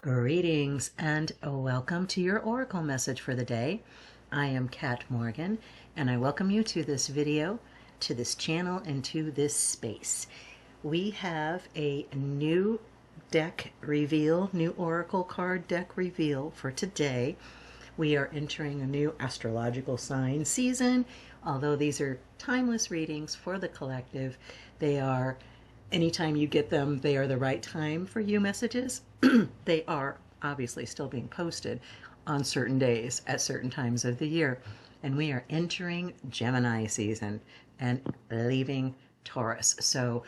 Greetings and welcome to your Oracle message for the day. I am Kat Morgan and I welcome you to this video, to this channel, and to this space. We have a new deck reveal, new Oracle card deck reveal for today. We are entering a new astrological sign season. Although these are timeless readings for the collective, they are, anytime you get them, they are the right time for you messages. They are obviously still being posted on certain days at certain times of the year. And we are entering Gemini season and leaving Taurus. So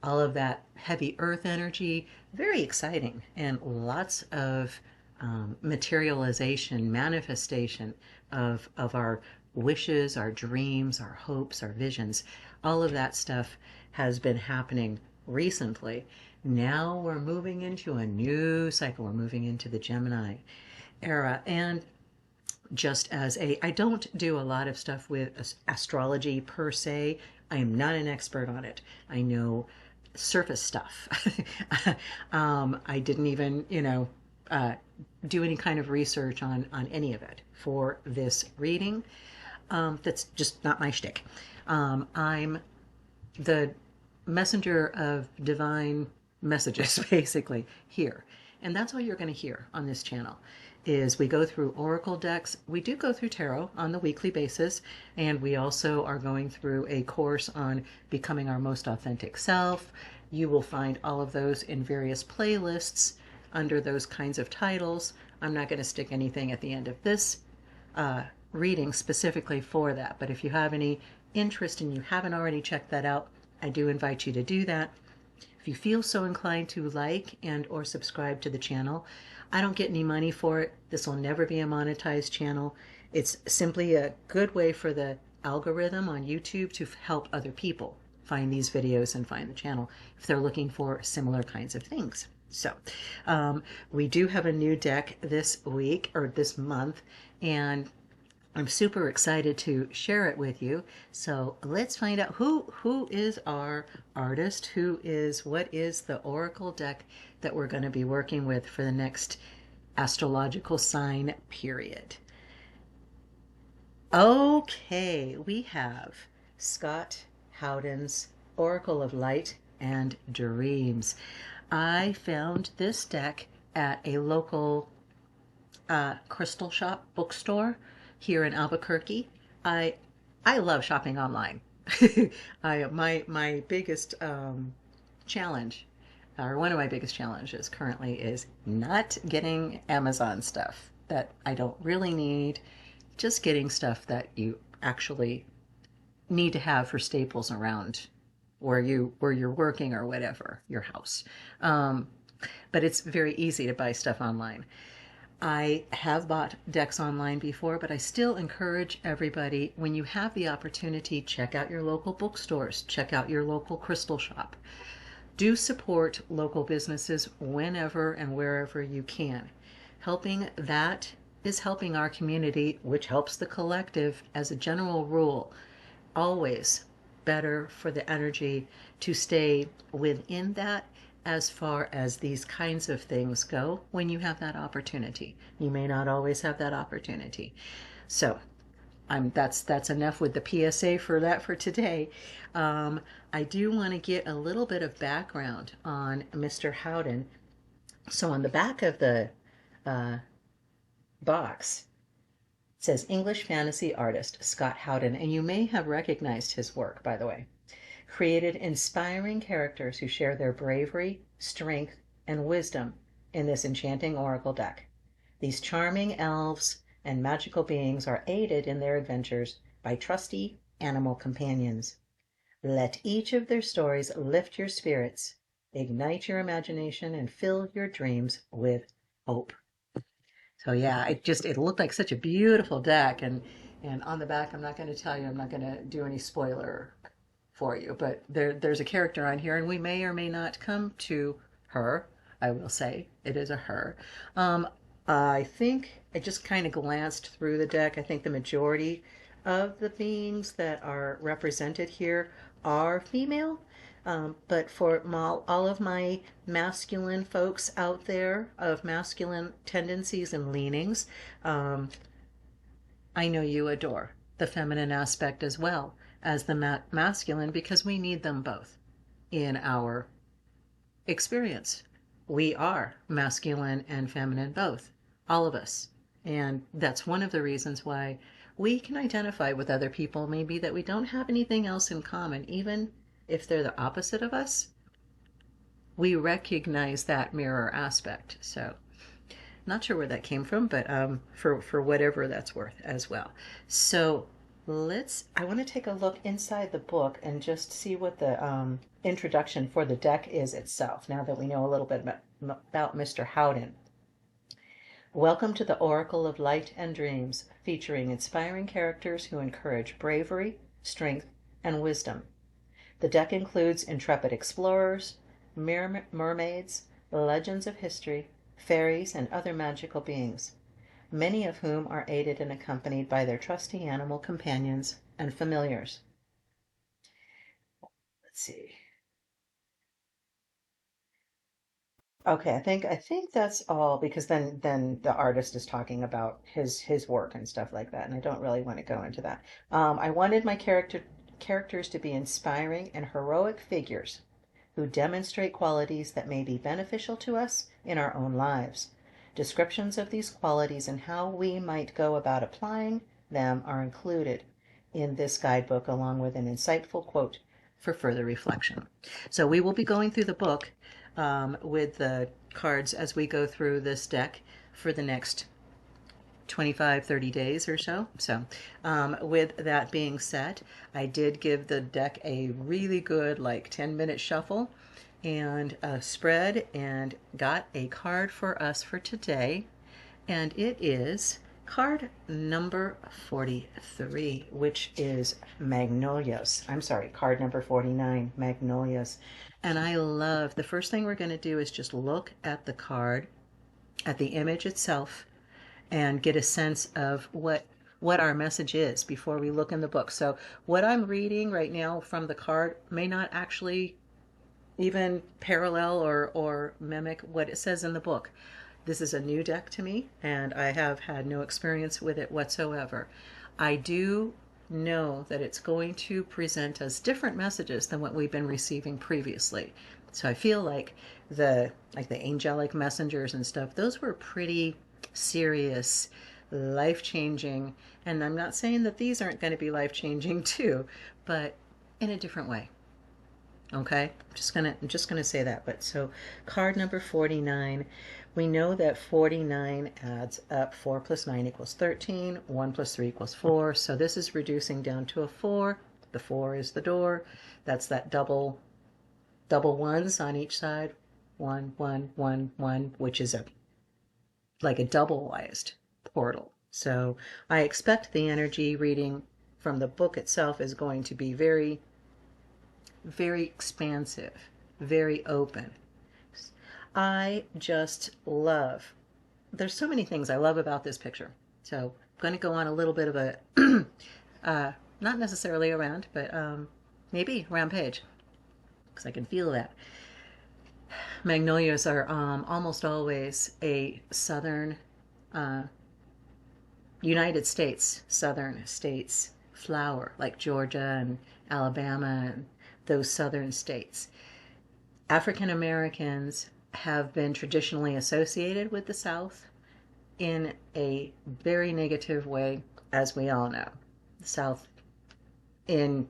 all of that heavy earth energy, very exciting, and lots of materialization, manifestation of our wishes, our dreams, our hopes, our visions. All of that stuff has been happening recently. Now we're moving into a new cycle. We're moving into the Gemini era. And just as I don't do a lot of stuff with astrology per se. I am not an expert on it. I know surface stuff. I didn't even, do any kind of research on any of it for this reading. That's just not my shtick. I'm the messenger of divine messages, basically, here. And that's all you're going to hear on this channel is we go through oracle decks. We do go through tarot on the weekly basis, and we also are going through a course on becoming our most authentic self. You will find all of those in various playlists under those kinds of titles. I'm not going to stick anything at the end of this reading specifically for that, but if you have any interest and you haven't already checked that out, I do invite you to do that. If you feel so inclined to like and or subscribe to the channel, I don't get any money for it. This will never be a monetized channel. It's simply a good way for the algorithm on YouTube to help other people find these videos and find the channel if they're looking for similar kinds of things. So we do have a new deck this week or this month, and I'm super excited to share it with you. So let's find out who is our artist, what is the oracle deck that we're going to be working with for the next astrological sign period. Okay, we have Scott Howden's Oracle of Light and Dreams. I found this deck at a local crystal shop bookstore here in Albuquerque. I love shopping online. My biggest challenge, or one of my biggest challenges currently, is not getting Amazon stuff that I don't really need, just getting stuff that you actually need to have for staples around where you're working or whatever, your house. But it's very easy to buy stuff online. I have bought decks online before, but I still encourage everybody, when you have the opportunity, check out your local bookstores, check out your local crystal shop. Do support local businesses whenever and wherever you can. Helping that is helping our community, which helps the collective as a general rule. Always better for the energy to stay within that as far as these kinds of things go when you have that opportunity. You may not always have that opportunity. So that's enough with the PSA for that for today. I do want to get a little bit of background on Mr. Howden. So on the back of the box, it says English fantasy artist Scott Howden, and you may have recognized his work, by the way. Created inspiring characters who share their bravery, strength, and wisdom in this enchanting oracle deck. These charming elves and magical beings are aided in their adventures by trusty animal companions. Let each of their stories lift your spirits, ignite your imagination, and fill your dreams with hope. So yeah, it looked like such a beautiful deck, and on the back, I'm not going to tell you, I'm not going to do any spoiler for you, but there's a character on here, and we may or may not come to her. I will say it is a her. I think I just kind of glanced through the deck. I think the majority of the beings that are represented here are female. But for all of my masculine folks out there of masculine tendencies and leanings, um, I know you adore the feminine aspect as well as the masculine because we need them both in our experience. We are masculine and feminine both, all of us. And that's one of the reasons why we can identify with other people, maybe that we don't have anything else in common, even if they're the opposite of us. We recognize that mirror aspect. So, not sure where that came from, but for whatever that's worth as well. So I want to take a look inside the book and just see what the introduction for the deck is itself, now that we know a little bit about Mr. Howden. Welcome to the Oracle of Light and Dreams, featuring inspiring characters who encourage bravery, strength, and wisdom. The deck includes intrepid explorers, mermaids, legends of history, fairies, and other magical beings, many of whom are aided and accompanied by their trusty animal companions and familiars. Let's see. Okay, I think that's all, because then the artist is talking about his work and stuff like that, and I don't really want to go into that. I wanted my characters to be inspiring and heroic figures who demonstrate qualities that may be beneficial to us in our own lives. Descriptions of these qualities and how we might go about applying them are included in this guidebook, along with an insightful quote for further reflection. So we will be going through the book with the cards as we go through this deck for the next 25-30 days or so. So with that being said, I did give the deck a really good 10-minute shuffle and a spread, and got a card for us for today, and it is card number 43, which is Magnolias. I'm sorry, card number 49, Magnolias. And I love, the first thing we're going to do is just look at the card, at the image itself, and get a sense of what our message is before we look in the book. So what I'm reading right now from the card may not actually even parallel or mimic what it says in the book. This is a new deck to me, and I have had no experience with it whatsoever. I do know that it's going to present us different messages than what we've been receiving previously. So I feel like the angelic messengers and stuff, those were pretty serious, life-changing, and I'm not saying that these aren't going to be life-changing too, but in a different way. Okay, I'm just gonna say that. But so card number 49, we know that 49 adds up. 4 plus 9 equals 13. 1 plus 3 equals 4. So this is reducing down to a 4. The 4 is the door. That's that double ones on each side. 1, 1, 1, 1, which is like a doubleized portal. So I expect the energy reading from the book itself is going to be very, very expansive, very open. I just love, there's so many things I love about this picture. So I'm going to go on a little bit of a, not necessarily a rant, but maybe rampage, because I can feel that. Magnolias are almost always a southern, United States, southern states flower, like Georgia and Alabama and those southern states. African Americans have been traditionally associated with the South in a very negative way, as we all know. The South in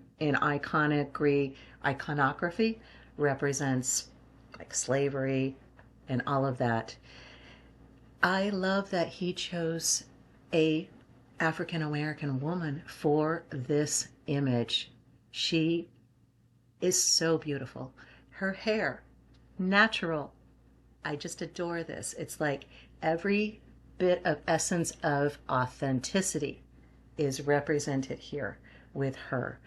iconography represents like slavery and all of that. I love that he chose a African American woman for this image. She is so beautiful. Her hair, natural. I just adore this. It's like every bit of essence of authenticity is represented here with her.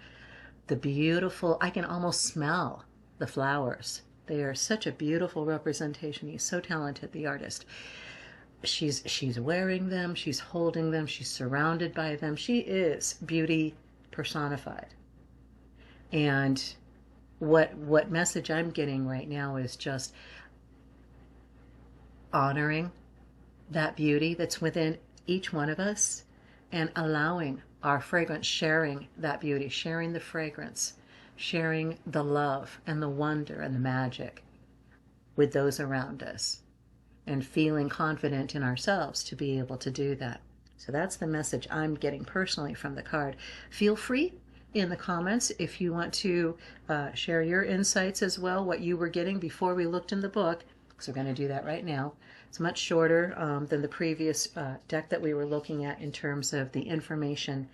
The beautiful, I can almost smell the flowers. They are such a beautiful representation. He's so talented, the artist. She's wearing them, she's holding them, she's surrounded by them. She is beauty personified. And what message I'm getting right now is just honoring that beauty that's within each one of us and allowing our fragrance, sharing that beauty, sharing the fragrance, sharing the love and the wonder and the magic with those around us, and feeling confident in ourselves to be able to do that. So that's the message I'm getting personally from the card. Feel free in the comments if you want to share your insights as well, what you were getting before we looked in the book. So we're going to do that right now. It's much shorter than the previous deck that we were looking at in terms of the information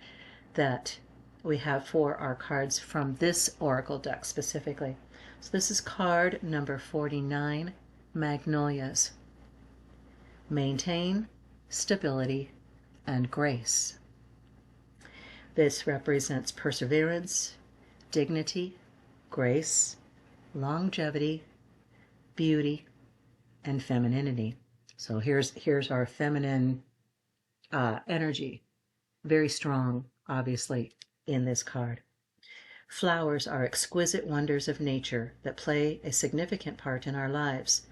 that we have for our cards from this oracle deck specifically. So this is card number 49, Magnolias. Maintain stability and grace. This represents perseverance, dignity, grace, longevity, beauty, and femininity. So here's our feminine energy, very strong, obviously, in this card. Flowers are exquisite wonders of nature that play a significant part in our lives.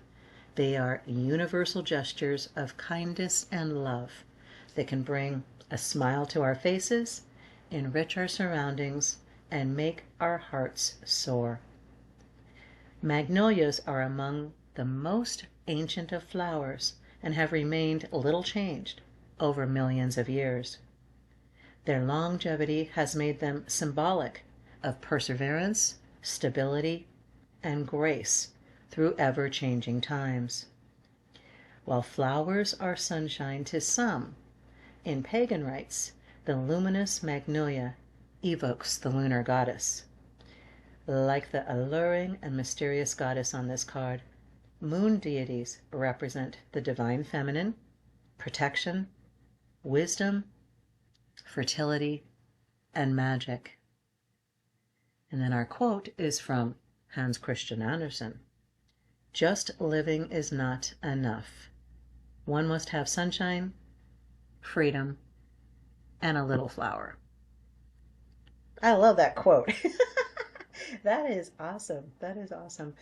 They are universal gestures of kindness and love that can bring a smile to our faces, enrich our surroundings, and make our hearts soar. Magnolias are among the most ancient of flowers and have remained little changed over millions of years. Their longevity has made them symbolic of perseverance, stability, and grace through ever-changing times. While flowers are sunshine to some, in pagan rites, the luminous magnolia evokes the lunar goddess. Like the alluring and mysterious goddess on this card, moon deities represent the divine feminine, protection, wisdom, fertility, and magic. And then our quote is from Hans Christian Andersen. Just living is not enough. One must have sunshine, freedom, and a little flower. I love that quote. That is awesome. That is awesome.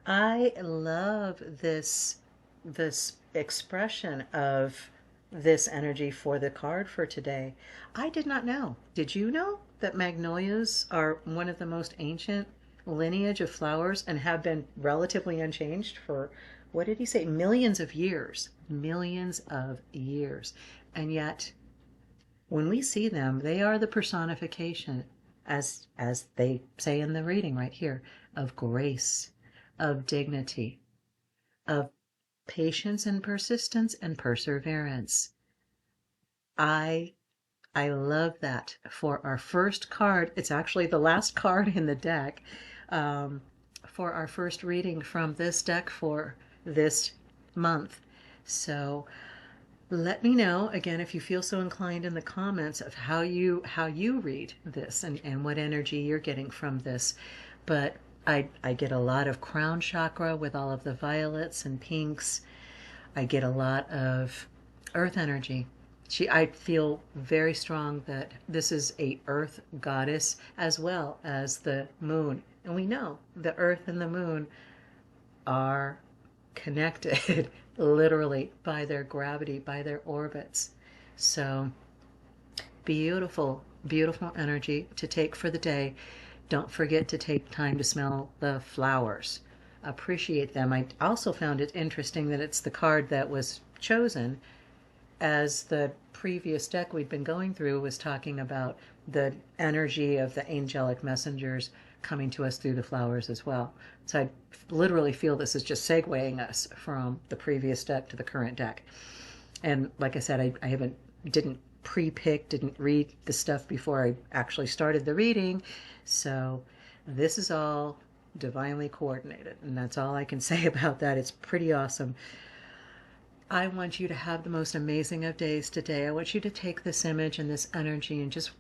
I love this expression of this energy for the card for today. I did not know. Did you know that magnolias are one of the most ancient lineage of flowers and have been relatively unchanged for, what did he say, millions of years? Millions of years. And yet, when we see them, they are the personification, as they say in the reading right here, of grace, of dignity, of patience and persistence and perseverance. I love that for our first card. It's actually the last card in the deck for our first reading from this deck for this month. So let me know again if you feel so inclined in the comments of how you read this and what energy you're getting from this. But I get a lot of crown chakra with all of the violets and pinks. I get a lot of earth energy. I feel very strong that this is a earth goddess as well as the moon. And we know the earth and the moon are connected literally by their gravity, by their orbits. So beautiful, beautiful energy to take for the day. Don't forget to take time to smell the flowers. Appreciate them. I also found it interesting that it's the card that was chosen, as the previous deck we'd been going through was talking about the energy of the angelic messengers coming to us through the flowers as well. So I literally feel this is just segueing us from the previous deck to the current deck. And like I said, I didn't pre-pick, didn't read the stuff before I actually started the reading. So this is all divinely coordinated, and that's all I can say about that. It's pretty awesome. I want you to have the most amazing of days today. I want you to take this image and this energy and just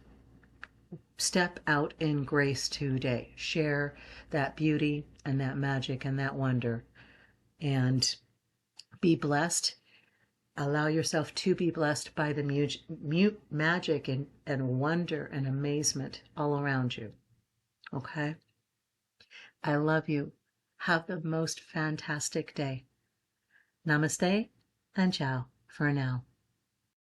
step out in grace today. Share that beauty and that magic and that wonder, and be blessed. Allow yourself to be blessed by the magic and wonder and amazement all around you. Okay? I love you. Have the most fantastic day. Namaste and ciao for now.